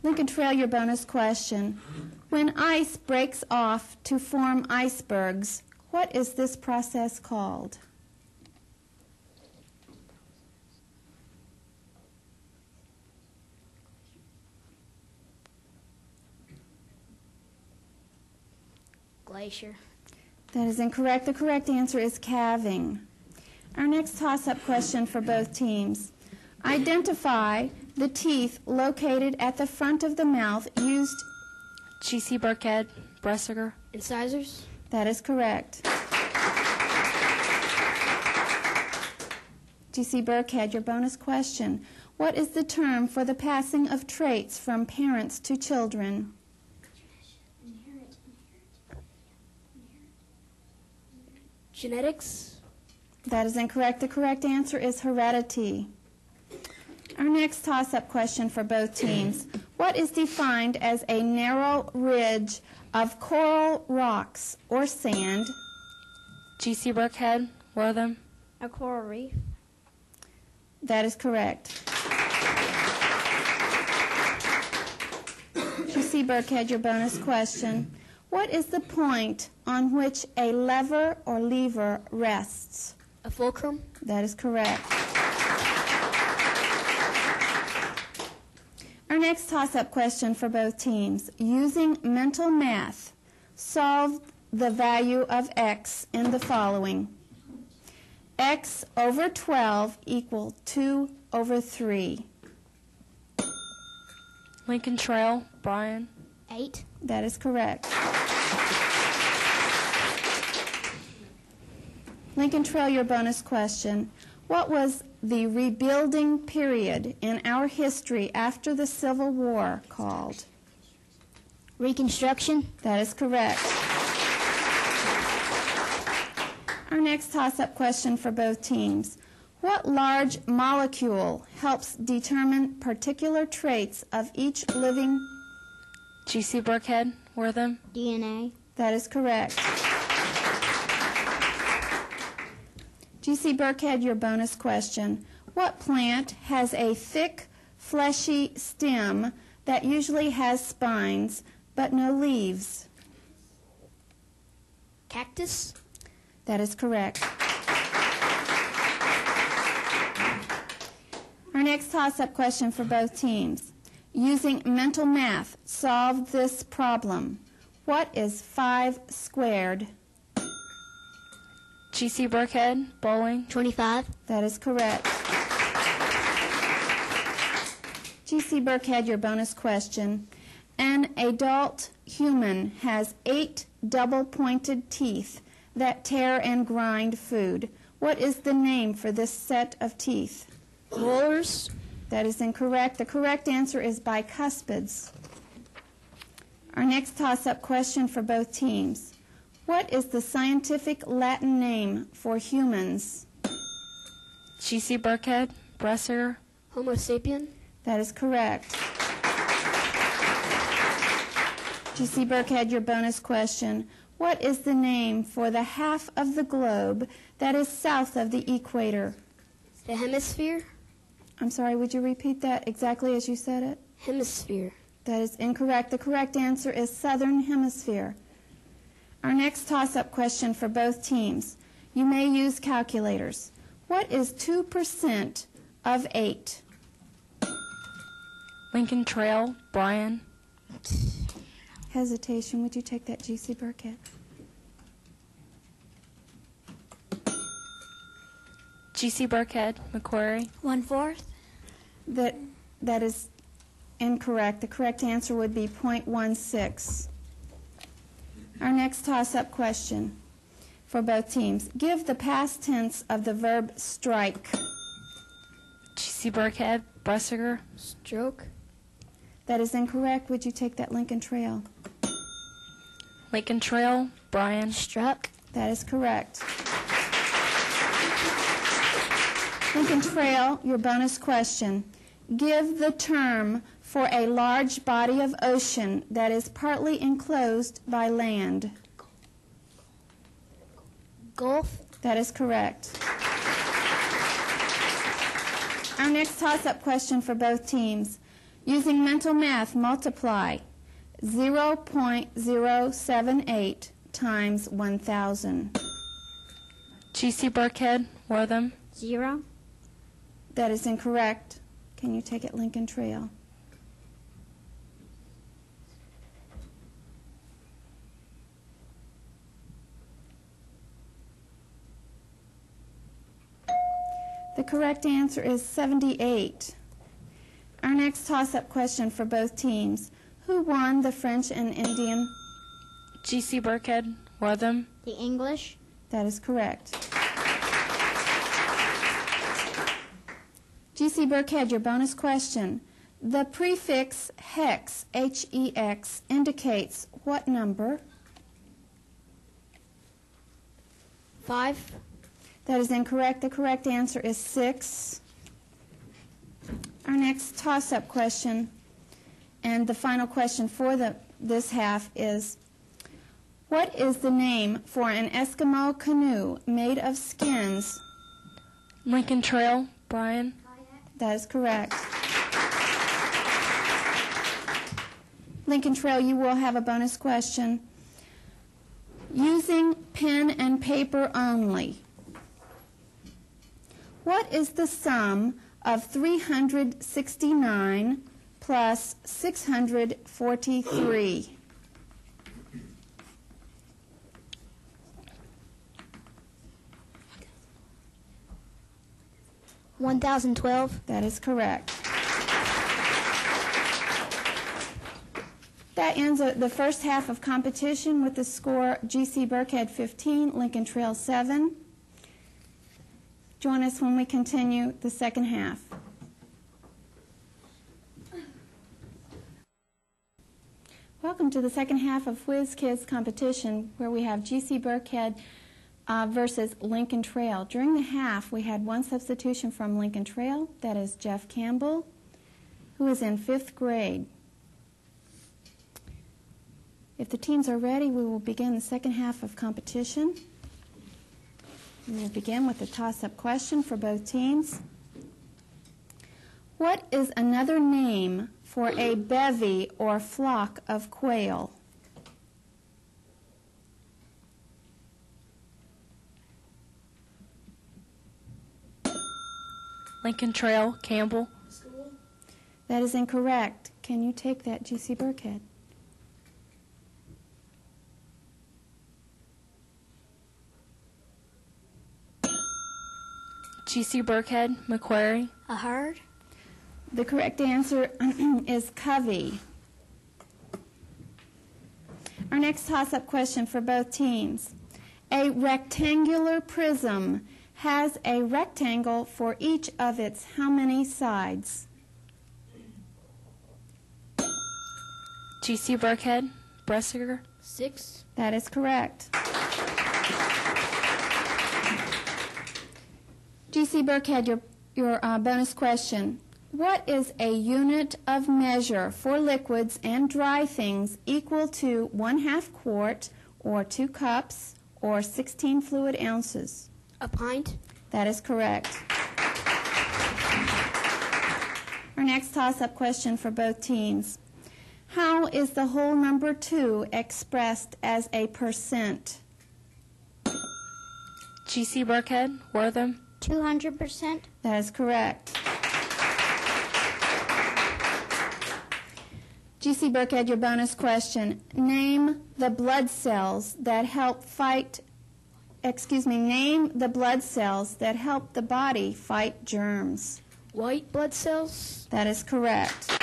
Lincoln Trail, your bonus question. When ice breaks off to form icebergs, what is this process called? Glacier. That is incorrect. The correct answer is calving. Our next toss-up question for both teams. Identify the teeth located at the front of the mouth used. G.C. Burkhead, Bressiger. Incisors. That is correct. G.C. Burkhead, your bonus question. What is the term for the passing of traits from parents to children? Genetics. That is incorrect. The correct answer is heredity. Our next toss-up question for both teams. What is defined as a narrow ridge of coral rocks or sand? G.C. Burkhead, Wortham. A coral reef. That is correct. G.C. Burkhead, your bonus question. What is the point on which a lever or lever rests? A fulcrum. That is correct. Our next toss-up question for both teams. Using mental math, solve the value of x in the following. X over 12 equal 2 over 3. Lincoln Trail, Brian. 8. That is correct. Lincoln Trail, your bonus question. What was the rebuilding period in our history after the Civil War called? Reconstruction. That is correct. Our next toss-up question for both teams. What large molecule helps determine particular traits of each living? G.C. Burkhead, Wortham. DNA. That is correct. G.C. Burkhead, your bonus question. What plant has a thick, fleshy stem that usually has spines but no leaves? Cactus. That is correct. Our next toss-up question for both teams. Using mental math, solve this problem. What is 5 squared? G.C. Burkhead, Bowling. 25. That is correct. G.C. Burkhead, your bonus question. An adult human has 8 double-pointed teeth that tear and grind food. What is the name for this set of teeth? Molars. That is incorrect. The correct answer is bicuspids. Our next toss-up question for both teams. What is the scientific Latin name for humans? G.C. Burkhead, Bressiger. Homo sapien. That is correct. G.C. Burkhead, your bonus question. What is the name for the half of the globe that is south of the equator? The hemisphere. I'm sorry, would you repeat that exactly as you said it? Hemisphere. That is incorrect. The correct answer is southern hemisphere. Our next toss-up question for both teams. You may use calculators. What is 2% of 8? Lincoln Trail, Brian. Hesitation. Would you take that, G.C. Burkhead? G.C. Burkhead, Macquarie. 1/4. That is incorrect. The correct answer would be 0.16. Our next toss-up question for both teams. Give the past tense of the verb strike. G.C. Burkhead, Bressiger. Stroke. That is incorrect. Would you take that, Lincoln Trail? Lincoln Trail, Brian. Struck. That is correct. Lincoln Trail, your bonus question. Give the term for a large body of ocean that is partly enclosed by land. Gulf. That is correct. Our next toss-up question for both teams. Using mental math, multiply 0.078 times 1,000. G.C. Burkhead, Wortham. 0. That is incorrect. Can you take it Lincoln Trail? The correct answer is 78. Our next toss-up question for both teams. Who won the French and Indian? G.C. Burkhead, Wortham. The English. That is correct. G.C. Burkhead, your bonus question. The prefix hex, H-E-X, indicates what number? 5. That is incorrect. The correct answer is 6. Our next toss-up question, and the final question for this half is, what is the name for an Eskimo canoe made of skins? Lincoln Trail, Brian. That is correct. Lincoln Trail, you will have a bonus question. Using pen and paper only, what is the sum of 369 plus 643? $1,012. That is correct. That ends the first half of competition with the score G.C. Burkhead 15, Lincoln Trail 7. Join us when we continue the second half. Welcome to the second half of Whiz Kids competition, where we have G.C. Burkhead versus Lincoln Trail. During the half, we had one substitution from Lincoln Trail. That is Jeff Campbell, who is in 5th grade. If the teams are ready, we will begin the second half of competition. We will begin with a toss-up question for both teams. What is another name for a bevy or flock of quail? Lincoln Trail, Campbell. That is incorrect. Can you take that, G.C. Burkhead? G.C. Burkhead, Macquarie. A herd. The correct answer is covey. Our next toss-up question for both teams. A rectangular prism has a rectangle for each of its how many sides? G.C. Burkhead, Bressiger. 6. That is correct. G.C. Burkhead, your bonus question. What is a unit of measure for liquids and dry things equal to 1/2 quart or 2 cups or 16 fluid ounces? A pint. That is correct. Our next toss-up question for both teams. How is the whole number 2 expressed as a percent? G.C. Burkhead, Wortham. 200%. That is correct. G.C. Burkhead, your bonus question. Name the blood cells that help name the blood cells that help the body fight germs. White blood cells. That is correct.